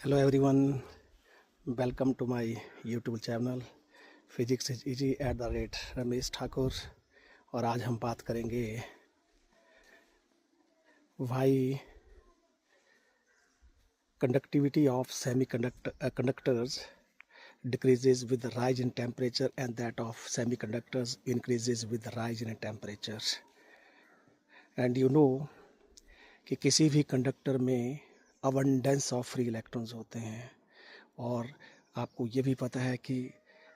Hello everyone, welcome to my YouTube channel physics is easy at the rate Ramesh Thakur. और आज हम बात करेंगे why conductivity of semiconductors decreases with the rise in temperature and that of semiconductors increases with the rise in temperature। and you know कि किसी भी conductor में abundance of free electrons होते हैं। और आपको ये भी पता है कि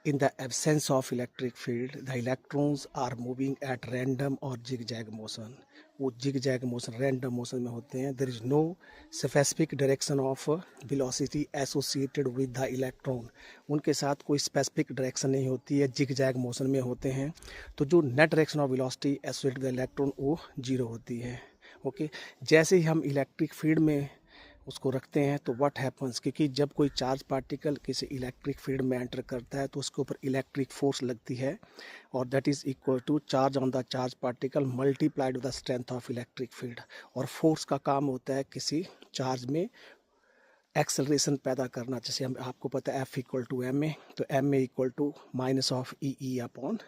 in the absence of electric field the electrons are moving at random और जिग जैग मोशन। वो zig zag motion random motion में होते हैं। There is no specific direction of velocity associated with the electron. उनके साथ कोई specific direction नहीं होती है, जिग जैग मोशन में होते हैं। तो जो net direction of velocity associated with electron वो जीरो होती है। ओके, जैसे ही हम इलेक्ट्रिक फील्ड में उसको रखते हैं तो व्हाट हैपन्स, क्योंकि जब कोई चार्ज पार्टिकल किसी इलेक्ट्रिक फील्ड में एंटर करता है तो उसके ऊपर इलेक्ट्रिक फोर्स लगती है और that is equal to charge on the charge particle multiplied with the strength of electric field. और फोर्स का काम होता है किसी चार्ज में एक्सेलरेशन पैदा करना। जैसे हम आपको पता है F equal to M A, तो M A equal to minus of E E upon,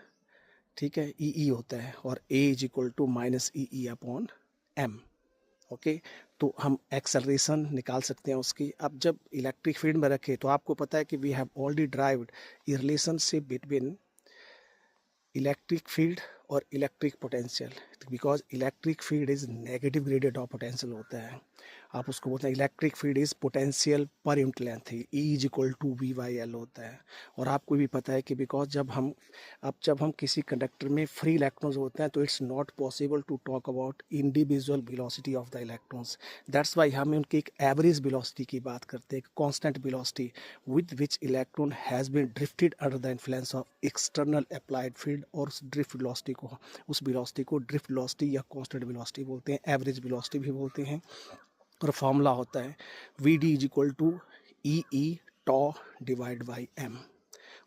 ठीक है, ई ई होता है, और A is equal to minus E E upon M. Okay, तो हम एक्सेलरेशन निकाल सकते हैं उसकी। अब जब इलेक्ट्रिक फील्ड में रखें तो आपको पता है कि we have already derived a relationship between electric field और electric potential, because electric field is negative gradient of potential होता है। आप उसको बोलते हैं electric field is potential per unit length, E is equal to V by L होता है। और आपको भी पता है कि बिकॉज जब हम किसी कंडक्टर में फ्री इलेक्ट्रॉन्स होते हैं तो it's not possible to talk about individual velocity of the electrons. That's why हम उनकी एक एवरेज वेलोसिटी की बात करते हैं, constant velocity with which electron has been drifted under the influence of external applied field. और उस ड्रिफ्ट वेलोसिटी को ड्रिफ्ट वेलोसिटी या कांस्टेंट वेलोसिटी बोलते हैं, एवरेज वेलोसिटी भी बोलते हैं। और फॉर्मूला होता है V D is equal to E E tau divide by M.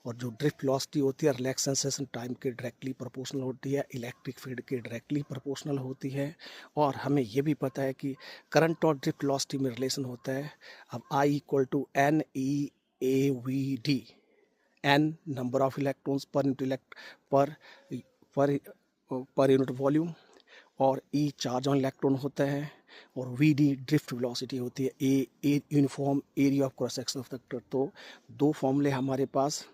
और जो ड्रिफ्ट वेलोसिटी होती है रिलैक्सेशन टाइम के डायरेक्टली प्रोपोर्शनल होती है, इलेक्ट्रिक फील्ड के डायरेक्टली प्रोपोर्शनल होती है। और हमें ये भी पता है कि करंट और ड्रिफ्ट वेलोसिटी में रिलेशन होता है। अब I equal to N E A V D, N number of electrons per unit volume, और ई चार्ज ऑन इलेक्ट्रॉन होता है, और वी डी ड्रिफ्ट वेलोसिटी होती है, a uniform area of cross section of the. तो दो फॉर्मूले हमारे पास,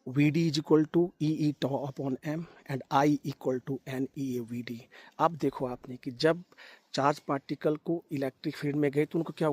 V D is equal to E E tau upon M and I equal to N E A V D. अब देखो आपने कि जब चार्ज पार्टिकल को इलेक्ट्रिक फील्ड में गए तो उनको क्या